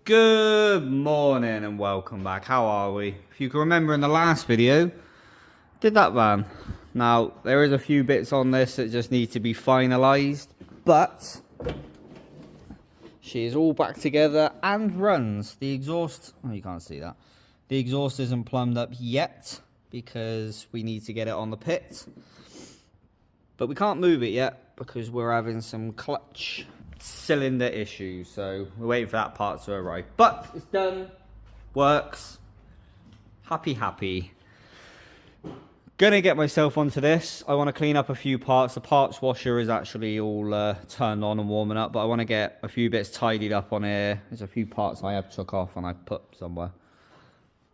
Good morning and welcome back. How are we? If you can remember in the last video, did that van. Now, there is a few bits on this that just need to be finalised, but she is all back together and runs. The exhaust, oh, you can't see that. The exhaust isn't plumbed up yet because we need to get it on the pit. But we can't move it yet because we're having some clutch cylinder issues, so we're waiting for that part to arrive. But it's done, works, happy. Gonna get myself onto this. I want to clean up a few parts. The parts washer is actually all turned on and warming up, but I want to get a few bits tidied up on here. There's a few parts I have took off and I put somewhere.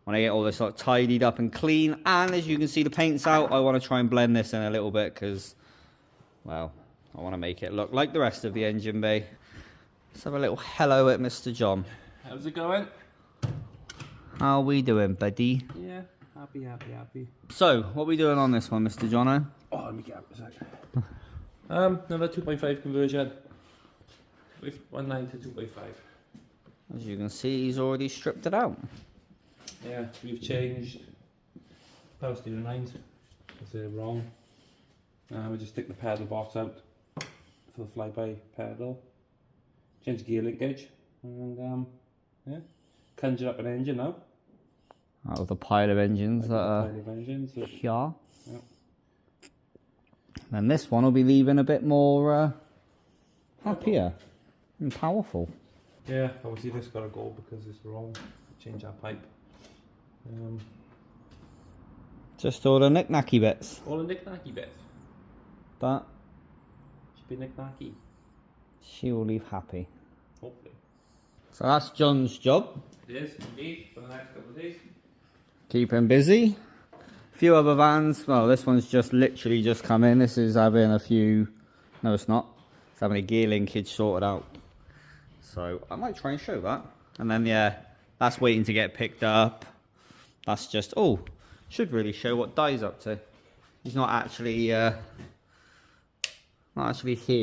When I get all this tidied up and clean, and as you can see the paint's out, I want to try and blend this in a little bit because, well, I want to make it look like the rest of the engine bay. Let's have a little hello at Mr. John. How's it going? How we doing, buddy? Yeah, happy. So, what are we doing on this one, Mr. Jono? Oh, let me get up a sec. Another 2.5 conversion. With 1.9 to 2.5. As you can see, he's already stripped it out. Yeah, we've changed power steering lines because they're wrong. We just take the pedal box out for the flyby pedal. Change the gear linkage and yeah, conjure up an engine now. Out of the pile of engines that are here. Yeah. And this one will be leaving a bit more happier and powerful. Yeah, obviously this got to go because it's wrong. Change our pipe. Just all the knick-knacky bits. All the knick-knacky bits. But Should be knick-knacky. she will leave happy. Hopefully. So that's John's job. It is indeed for the next couple of days. Keep him busy. A few other vans. Well, this one's just literally just come in. This is having a few. No, it's not. It's having a gear linkage sorted out. So I might try and show that. And then yeah, that's waiting to get picked up. That's just should really show what Dai's up to. He's not actually here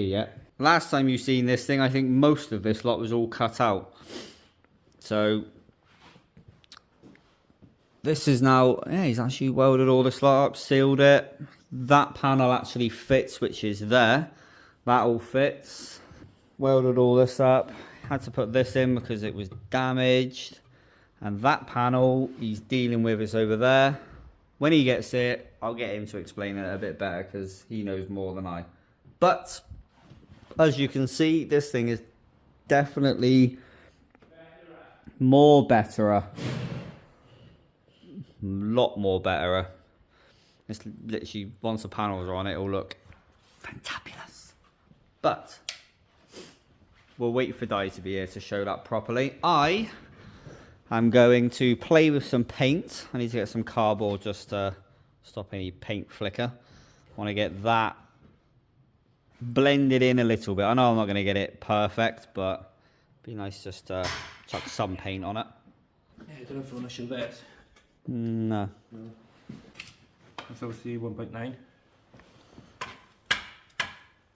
yet. Last time you seen this thing, I think most of this lot was all cut out. So this is now, yeah, he's actually welded all this lot up, sealed it. That panel actually fits, which is there. That all fits. Welded all this up. Had to put this in because it was damaged. And that panel he's dealing with is over there. When he gets it, I'll get him to explain it a bit better because he knows more than I. But as you can see, this thing is definitely more betterer. A lot more betterer. It's literally, once the panels are on, it'll look fantabulous. But we'll wait for Dai to be here to show that properly. I'm going to play with some paint. I need to get some cardboard just to stop any paint flicker. I want to get that blended in a little bit. I know I'm not going to get it perfect, but it'd be nice just to chuck some paint on it. Yeah, I don't know if you want to show this. No. That's obviously 1.9.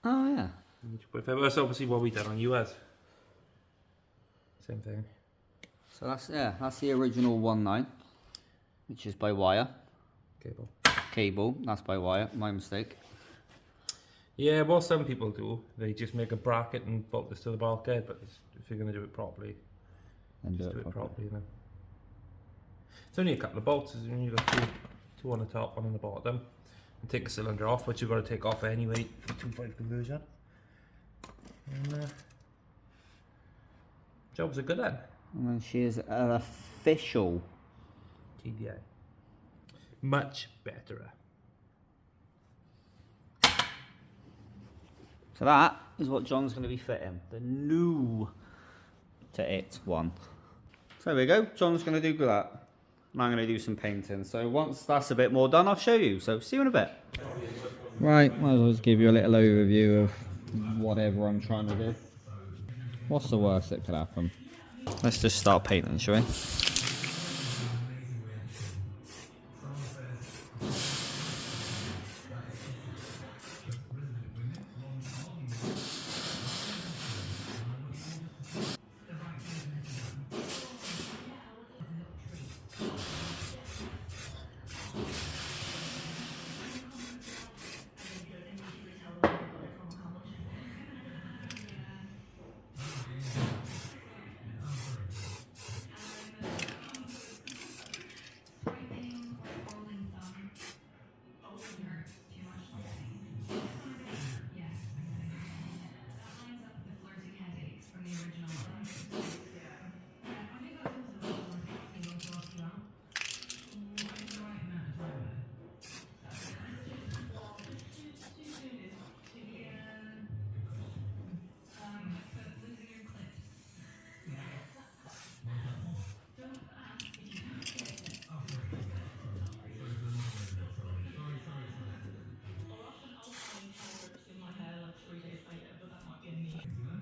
Oh yeah. That's obviously what we did on US. Same thing. So that's the original 1.9, which is by wire. Cable, that's by wire, my mistake. Yeah, what some people do, they just make a bracket and bolt this to the bulkhead, but if you're going to do it properly, And just do it properly. Then. It's only a couple of bolts, you've got two on the top, one on the bottom, and take the cylinder off, which you've got to take off anyway for 2.5 conversion. And jobs are good then. And then she is an official TDI. Much better. So that is what John's going to be fitting. The new to it one. So there we go. John's going to do that. And I'm going to do some painting. So once that's a bit more done, I'll show you. So see you in a bit. Right, might as well just give you a little overview of whatever I'm trying to do. What's the worst that could happen? Let's just start painting, shall we?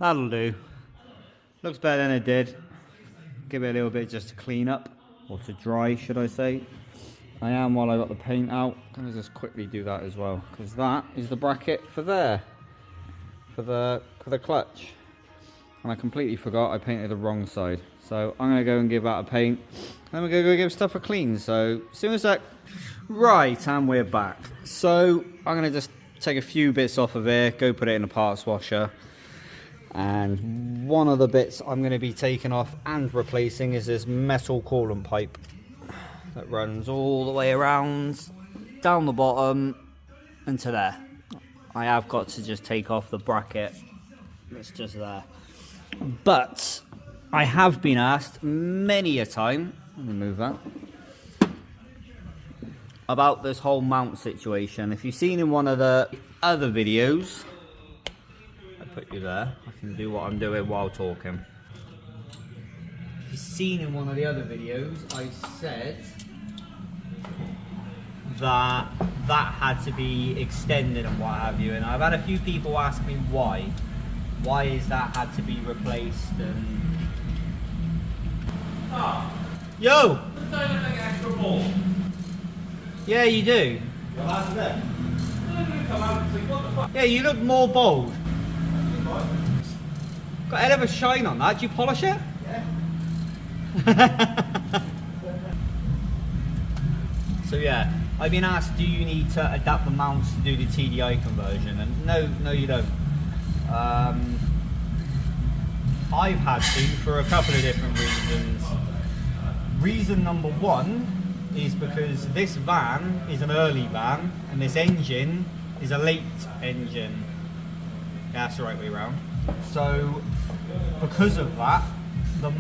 That'll do. Looks better than it did. Give it a little bit just to clean up, or to dry, should I say. I am, while I got the paint out, gonna just quickly do that as well, because that is the bracket for there, for the clutch. And I completely forgot I painted the wrong side. So I'm gonna go and give that a paint. Then we're gonna go give stuff a clean. So as soon as that, right, and we're back. So I'm gonna just take a few bits off of here, go put it in a parts washer. And one of the bits I'm going to be taking off and replacing is this metal coolant pipe that runs all the way around, down the bottom and to there. I have got to just take off the bracket that's just there. But I have been asked many a time, let me move that, about this whole mount situation. If you've seen in one of the other videos, put you there, I can do what I'm doing while talking. If you've seen in one of the other videos, I said that had to be extended and what have you, and I've had a few people ask me why is that had to be replaced. And yo, don't look like an extra ball. Yeah, you do. Well, how's that? Yeah, you look more bold. Got a hell of a shine on that. Do you polish it? Yeah. So yeah, I've been asked, do you need to adapt the mounts to do the TDI conversion? And no you don't. I've had to for a couple of different reasons. Reason number one is because this van is an early van and this engine is a late engine. Yeah, that's the right way around. So, because of that, the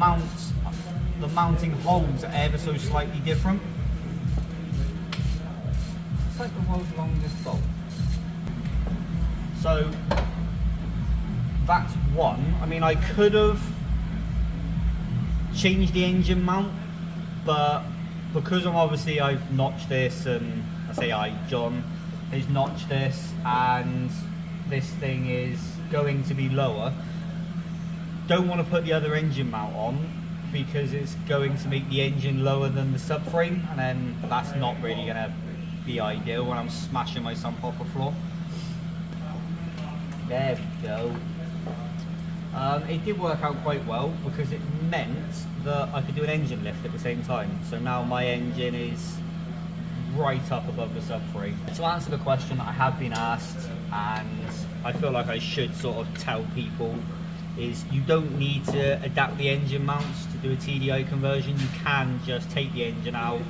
mounting holes are ever so slightly different. It's like the world's longest bolt. So, that's one. I mean, I could have changed the engine mount, but because I've notched this, and I say John has notched this, and this thing is going to be lower, don't want to put the other engine mount on because it's going to make the engine lower than the subframe, and then that's not really going to be ideal when I'm smashing my sump hopper floor. There we go. It did work out quite well because it meant that I could do an engine lift at the same time. So now my engine is right up above the subframe. To answer the question that I have been asked, and I feel like I should sort of tell people, is you don't need to adapt the engine mounts to do a TDI conversion. You can just take the engine out,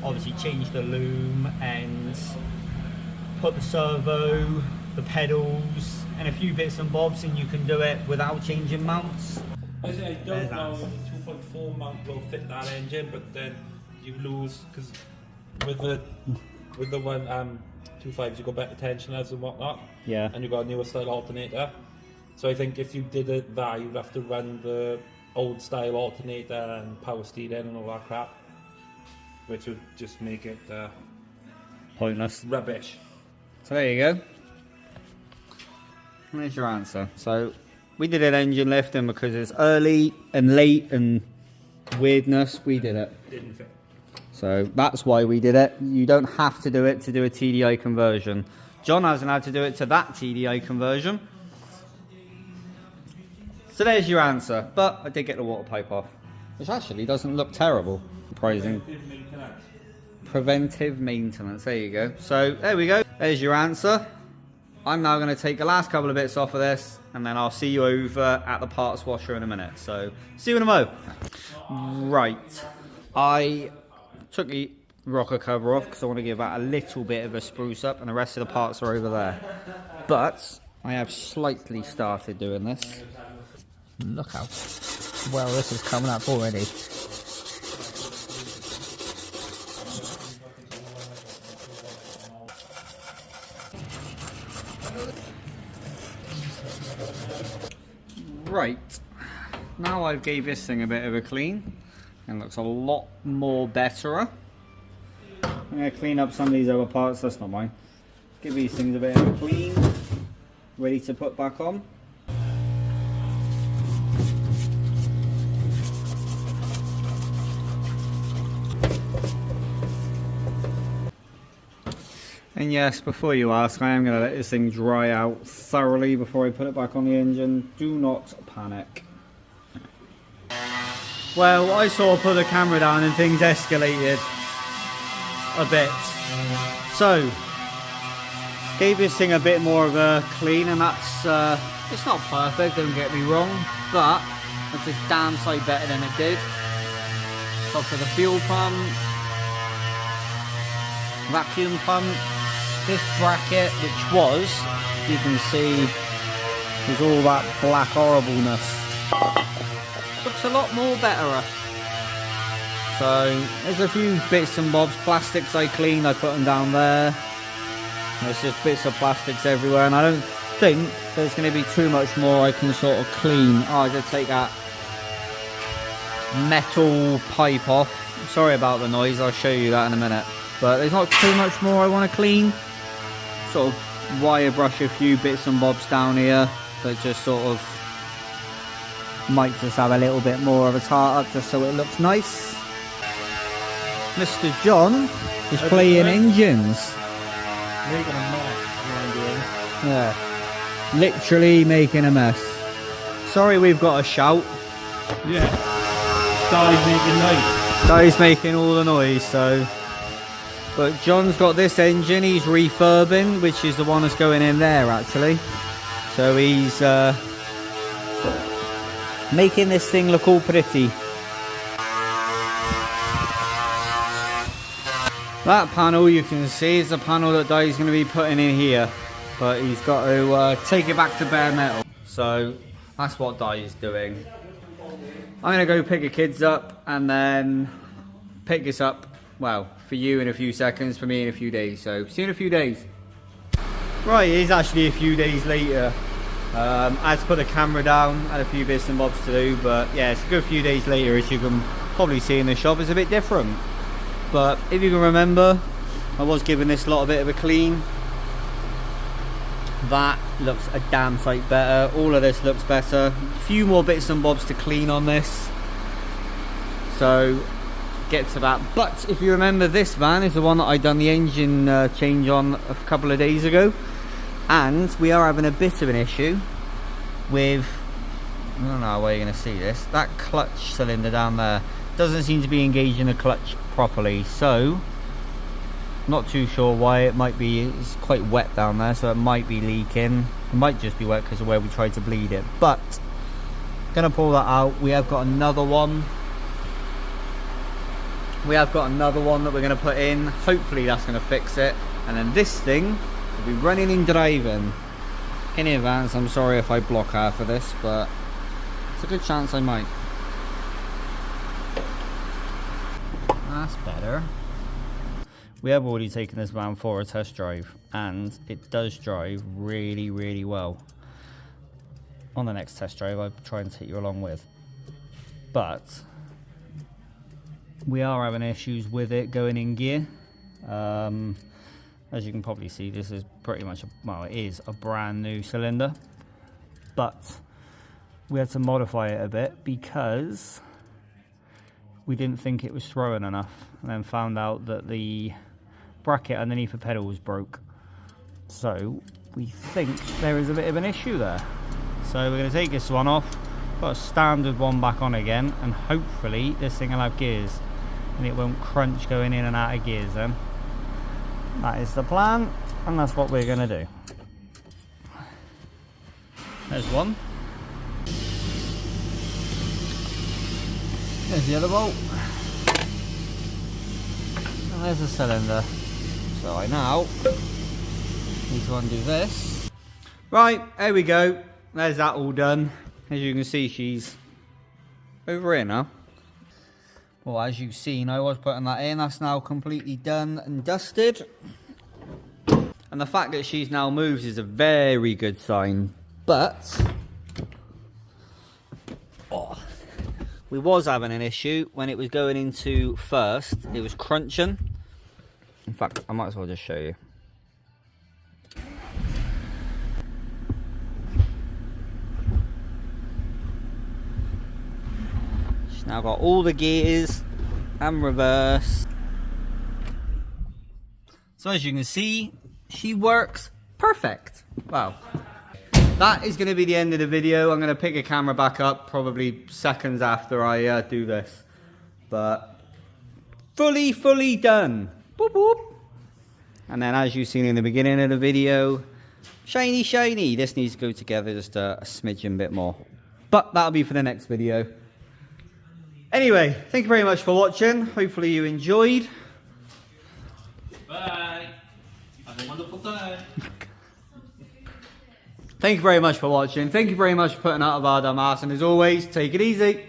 obviously change the loom and put the servo, the pedals and a few bits and bobs, and you can do it without changing mounts. I don't know if the 2.4 mount will fit that engine, but then you lose, because with the one 2.5s you got better tensioners and whatnot. Yeah. And you got a newer style alternator. So I think if you did it that, you'd have to run the old style alternator and power steering and all that crap, which would just make it pointless. Rubbish. So there you go. There's your answer. So we did an engine lift, and because it's early and late and weirdness, we did it. Didn't fit. So that's why we did it. You don't have to do it to do a TDI conversion. John hasn't had to do it to that TDI conversion. So there's your answer. But I did get the water pipe off, which actually doesn't look terrible. Surprising. Preventive maintenance. There you go. So there we go. There's your answer. I'm now going to take the last couple of bits off of this, and then I'll see you over at the parts washer in a minute. So see you in a mo. Right. I took the rocker cover off because I want to give that a little bit of a spruce up, and the rest of the parts are over there. But I have slightly started doing this. Look how well this is coming up already. Right, now I've gave this thing a bit of a clean and looks a lot more better. I'm going to clean up some of these other parts, that's not mine. Give these things a bit of a clean, ready to put back on. And yes, before you ask, I am going to let this thing dry out thoroughly before I put it back on the engine. Do not panic. Well, I sort of put the camera down and things escalated a bit. So, gave this thing a bit more of a clean, and that's, it's not perfect, don't get me wrong, but it's a damn sight better than it did. Top of the fuel pump, vacuum pump, this bracket, which was, you can see, with all that black horribleness, looks a lot more better. So there's a few bits and bobs, plastics I cleaned, I put them down there. There's just bits of plastics everywhere, and I don't think there's going to be too much more I can sort of clean. Oh, I did take that metal pipe off. Sorry about the noise, I'll show you that in a minute. But there's not too much more I want to clean. Sort of wire brush a few bits and bobs down here, but just sort of might just have a little bit more of a tart up just so it looks nice. Mr. John is playing engines. Making a mess. Yeah, literally making a mess. Sorry we've got a shout. Yeah. Guy's making noise. Guy's making all the noise, so. But John's got this engine he's refurbing, which is the one that's going in there actually. So he's making this thing look all pretty. That panel you can see is the panel that Dai's going to be putting in here, but he's got to take it back to bare metal. So that's what Dai is doing. I'm going to go pick the kids up and then pick this up, well, for you in a few seconds, for me in a few days. So see you in a few days. Right, it is actually a few days later. I had to put the camera down, had a few bits and bobs to do, but yeah, it's a good few days later. As you can probably see in the shop, it's a bit different. But if you can remember, I was giving this lot a bit of a clean. That looks a damn sight better. All of this looks better. A few more bits and bobs to clean on this. So, get to that. But if you remember, this van is the one that I done the engine change on a couple of days ago. And we are having a bit of an issue with, I don't know where you're going to see this, that clutch cylinder down there doesn't seem to be engaging the clutch properly. So, not too sure why. It might be, it's quite wet down there, so it might be leaking. It might just be wet because of where we tried to bleed it. But, gonna pull that out. We have got another one. We have got another one that we're gonna put in. Hopefully that's gonna fix it. And then this thing will be running and driving. In advance, I'm sorry if I block half of this, but it's a good chance I might. That's better. We have already taken this van for a test drive, and it does drive really, really well. On the next test drive, I'll try and take you along with. But we are having issues with it going in gear. As you can probably see, this is pretty much, well, it is a brand new cylinder. But we had to modify it a bit because we didn't think it was throwing enough, and then found out that the bracket underneath the pedals broke. So we think there is a bit of an issue there. So we're going to take this one off, put a standard one back on again, and hopefully this thing will have gears and it won't crunch going in and out of gears then. That is the plan, and that's what we're going to do. There's one. There's the other bolt. And there's the cylinder. So I now need to undo this. Right, there we go. There's that all done. As you can see, she's over here now. Well, as you've seen, I was putting that in. That's now completely done and dusted. And the fact that she's now moved is a very good sign. But we was having an issue when it was going into first. It was crunching. In fact, I might as well just show you. She's now got all the gears and reverse. So as you can see, she works perfect. Wow. That is going to be the end of the video. I'm going to pick a camera back up probably seconds after I do this. But fully done. Boop, boop. And then as you've seen in the beginning of the video, shiny. This needs to go together just a smidgen bit more. But that'll be for the next video. Anyway, thank you very much for watching. Hopefully you enjoyed. Bye. Have a wonderful time. Thank you very much for watching. Thank you very much for putting out of our dumb ass. And as always, take it easy.